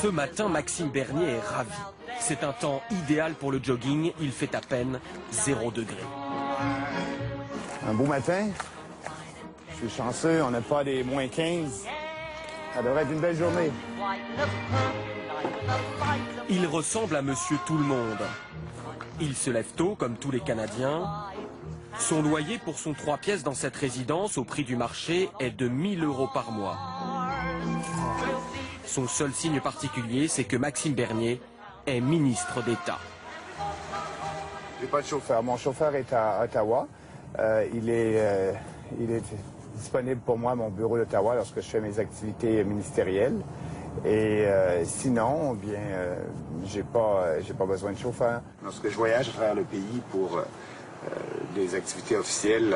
Ce matin, Maxime Bernier est ravi. C'est un temps idéal pour le jogging. Il fait à peine 0 degré. Un beau matin. Je suis chanceux, on n'a pas des moins 15. Ça devrait être une belle journée. Il ressemble à Monsieur Tout-le-Monde. Il se lève tôt, comme tous les Canadiens. Son loyer pour son 3 pièces dans cette résidence, au prix du marché, est de 1 000 € par mois. Son seul signe particulier, c'est que Maxime Bernier est ministre d'État. J'ai pas de chauffeur. Mon chauffeur est à Ottawa. Il est disponible pour moi à mon bureau d'Ottawa lorsque je fais mes activités ministérielles. Et sinon, bien, j'ai pas besoin de chauffeur. Lorsque je voyage à travers le pays pour des activités officielles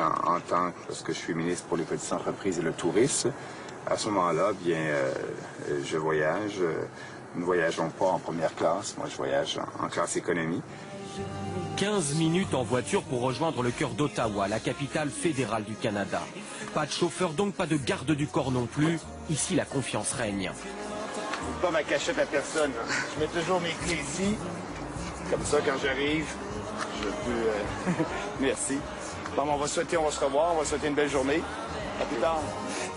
parce que je suis ministre pour les petites entreprises et le tourisme, à ce moment-là, bien, je voyage. Nous ne voyageons pas en première classe. Moi, je voyage en classe économie. 15 minutes en voiture pour rejoindre le cœur d'Ottawa, la capitale fédérale du Canada. Pas de chauffeur donc, pas de garde du corps non plus. Ici, la confiance règne. Pas ma cachette à personne. Je mets toujours mes clés ici. Comme ça, quand j'arrive, je peux... Merci. Bon, on va se revoir, on va souhaiter une belle journée. À plus tard.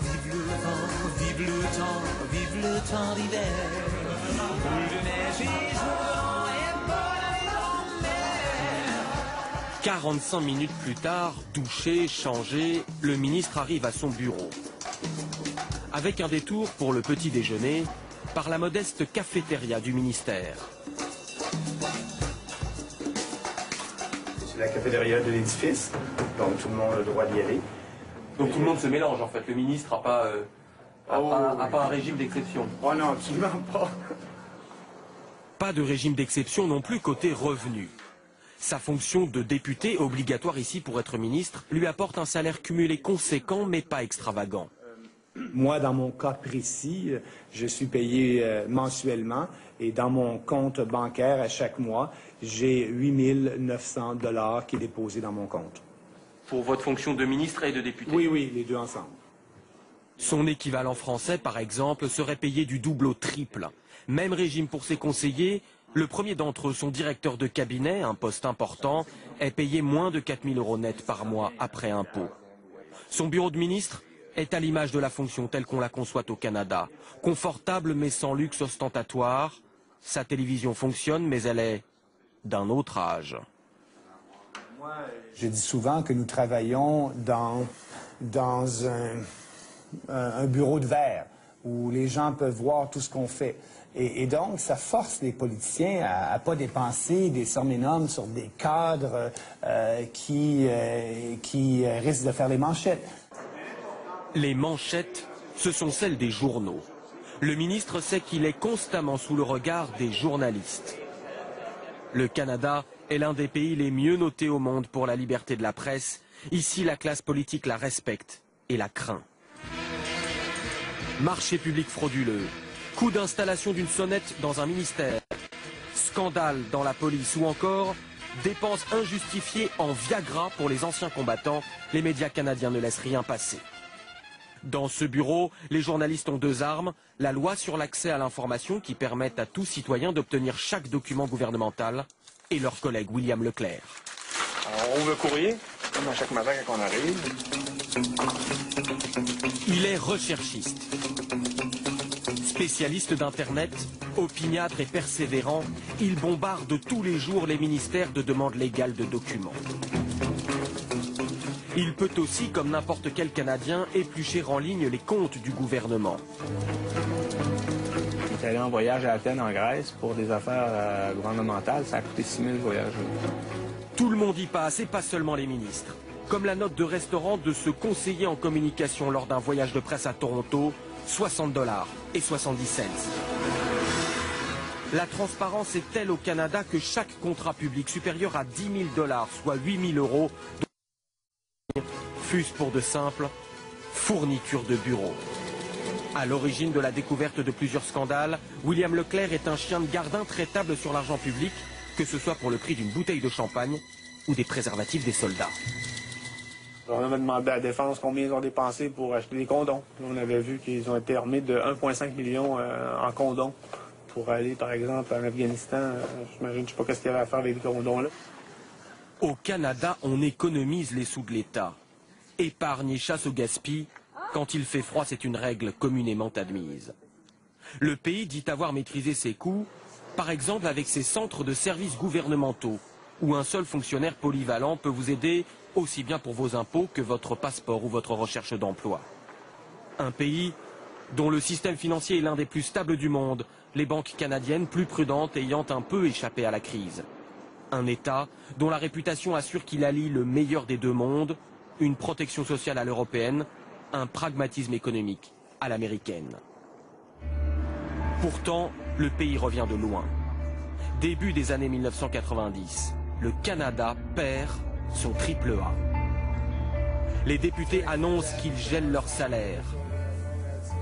Vive le vent, vive le temps, vive le temps d'hiver. Boule de neige et jour et bonne mer. 45 minutes plus tard, douché, changé, le ministre arrive à son bureau. Avec un détour pour le petit déjeuner, par la modeste cafétéria du ministère. C'est la cafétéria de l'édifice, donc tout le monde a le droit d'y aller. Donc tout le monde se mélange en fait, le ministre n'a pas, pas un régime d'exception. Oh non, absolument pas. Pas de régime d'exception non plus côté revenus. Sa fonction de député, obligatoire ici pour être ministre, lui apporte un salaire cumulé conséquent mais pas extravagant. Moi, dans mon cas précis, je suis payé mensuellement et dans mon compte bancaire à chaque mois, j'ai 8 900 $ qui est déposé dans mon compte. Pour votre fonction de ministre et de député? Oui, les deux ensemble. Son équivalent français, par exemple, serait payé du double au triple. Même régime pour ses conseillers. Le premier d'entre eux, son directeur de cabinet, un poste important, est payé moins de 4 000 € net par mois après impôt. Son bureau de ministre est à l'image de la fonction telle qu'on la conçoit au Canada. Confortable mais sans luxe ostentatoire. Sa télévision fonctionne mais elle est d'un autre âge. Je dis souvent que nous travaillons dans un bureau de verre où les gens peuvent voir tout ce qu'on fait. Et donc, ça force les politiciens à ne pas dépenser des sommes énormes sur des cadres qui risquent de faire les manchettes. Les manchettes, ce sont celles des journaux. Le ministre sait qu'il est constamment sous le regard des journalistes. Le Canada est l'un des pays les mieux notés au monde pour la liberté de la presse. Ici, la classe politique la respecte et la craint. Marché public frauduleux, coût d'installation d'une sonnette dans un ministère, scandale dans la police ou encore dépenses injustifiées en Viagra pour les anciens combattants, les médias canadiens ne laissent rien passer. Dans ce bureau, les journalistes ont deux armes, la loi sur l'accès à l'information qui permet à tout citoyen d'obtenir chaque document gouvernemental et leur collègue William Leclerc. On ouvre le courrier, comme à chaque matin quand on arrive. Il est recherchiste. Spécialiste d'Internet, opiniâtre et persévérant, il bombarde tous les jours les ministères de demandes légales de documents. Il peut aussi, comme n'importe quel Canadien, éplucher en ligne les comptes du gouvernement. On est allé en voyage à Athènes, en Grèce, pour des affaires gouvernementales. Ça a coûté 6 000 voyages. Tout le monde y passe, et pas seulement les ministres. Comme la note de restaurant de ce conseiller en communication lors d'un voyage de presse à Toronto, 60 $ et 70 cents. La transparence est telle au Canada que chaque contrat public supérieur à 10 000 $, soit 8 000 €, fût-ce pour de simples fournitures de bureau. À l'origine de la découverte de plusieurs scandales, William Leclerc est un chien de garde intraitable sur l'argent public, que ce soit pour le prix d'une bouteille de champagne ou des préservatifs des soldats. On avait demandé à la Défense combien ils ont dépensé pour acheter des condoms. On avait vu qu'ils ont été armés de 1,5 million en condoms pour aller, par exemple, en Afghanistan. J'imagine, je ne sais pas ce qu'il y avait à faire avec les condoms-là. Au Canada, on économise les sous de l'État. Épargne et chasse au gaspille, quand il fait froid, c'est une règle communément admise. Le pays dit avoir maîtrisé ses coûts, par exemple avec ses centres de services gouvernementaux, où un seul fonctionnaire polyvalent peut vous aider aussi bien pour vos impôts que votre passeport ou votre recherche d'emploi. Un pays dont le système financier est l'un des plus stables du monde, les banques canadiennes plus prudentes ayant un peu échappé à la crise. Un État dont la réputation assure qu'il allie le meilleur des deux mondes, une protection sociale à l'européenne, un pragmatisme économique à l'américaine. Pourtant, le pays revient de loin. Début des années 1990, le Canada perd son AAA. Les députés annoncent qu'ils gèlent leur salaire.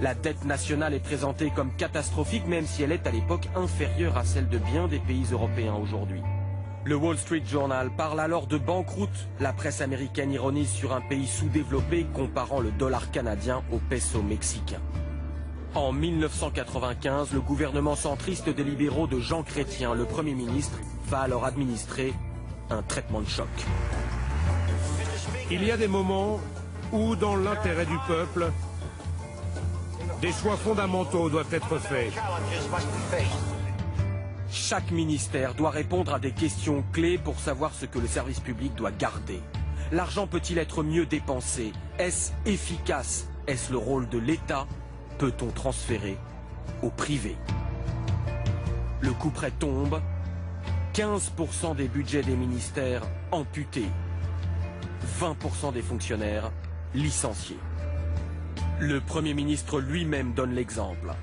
La dette nationale est présentée comme catastrophique, même si elle est à l'époque inférieure à celle de bien des pays européens aujourd'hui. Le Wall Street Journal parle alors de banqueroute. La presse américaine ironise sur un pays sous-développé comparant le dollar canadien au peso mexicain. En 1995, le gouvernement centriste des libéraux de Jean Chrétien, le Premier ministre, va alors administrer un traitement de choc. Il y a des moments où, dans l'intérêt du peuple, des choix fondamentaux doivent être faits. Chaque ministère doit répondre à des questions clés pour savoir ce que le service public doit garder. L'argent peut-il être mieux dépensé? Est-ce efficace? Est-ce le rôle de l'État? Peut-on transférer au privé? Le couperet tombe. 15% des budgets des ministères amputés. 20% des fonctionnaires licenciés. Le Premier ministre lui-même donne l'exemple.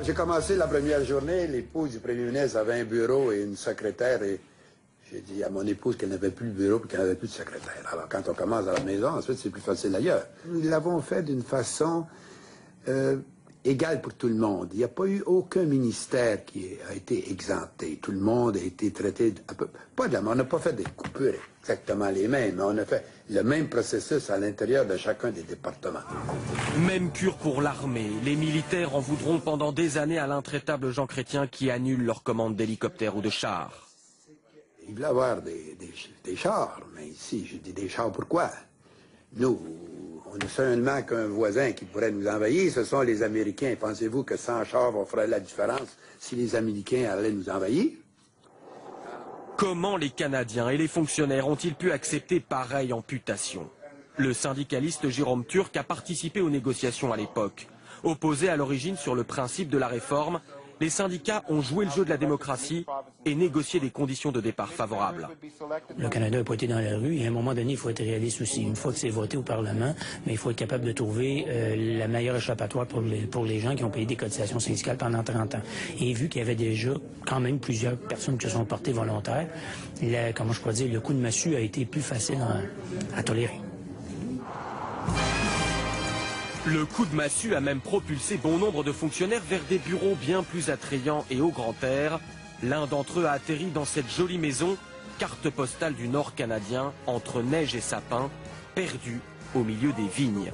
J'ai commencé la première journée, l'épouse du Premier ministre avait un bureau et une secrétaire et j'ai dit à mon épouse qu'elle n'avait plus de bureau et qu'elle n'avait plus de secrétaire. Alors quand on commence à la maison, ensuite c'est plus facile ailleurs. Nous l'avons fait d'une façon égale pour tout le monde. Il n'y a pas eu aucun ministère qui a été exempté. Tout le monde a été traité, pas de la même, on n'a pas fait des coupures exactement les mêmes, mais on a fait le même processus à l'intérieur de chacun des départements. Même cure pour l'armée. Les militaires en voudront pendant des années à l'intraitable Jean Chrétien qui annule leurs commandes d'hélicoptères ou de chars. Il voulait avoir des chars, mais ici, je dis des chars pourquoi? Nous, on a seulement qu'un voisin qui pourrait nous envahir, ce sont les Américains. Pensez-vous que 100 chars vont faire la différence si les Américains allaient nous envahir? Comment les Canadiens et les fonctionnaires ont-ils pu accepter pareille amputation? Le syndicaliste Jérôme Turc a participé aux négociations à l'époque. Opposé à l'origine sur le principe de la réforme, les syndicats ont joué le jeu de la démocratie et négocié des conditions de départ favorables. Le Canada n'a pas été dans la rue et à un moment donné, il faut être réaliste aussi. Une fois que c'est voté au Parlement, mais il faut être capable de trouver la meilleure échappatoire pour les gens qui ont payé des cotisations syndicales pendant 30 ans. Et vu qu'il y avait déjà quand même plusieurs personnes qui se sont portées volontaires, comment je pourrais dire, le coup de massue a été plus facile à tolérer. Le coup de massue a même propulsé bon nombre de fonctionnaires vers des bureaux bien plus attrayants et au grand air. L'un d'entre eux a atterri dans cette jolie maison, carte postale du Nord canadien, entre neige et sapin, perdue au milieu des vignes.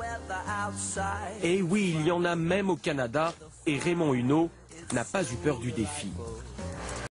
Et oui, il y en a même au Canada, et Raymond Huneau n'a pas eu peur du défi.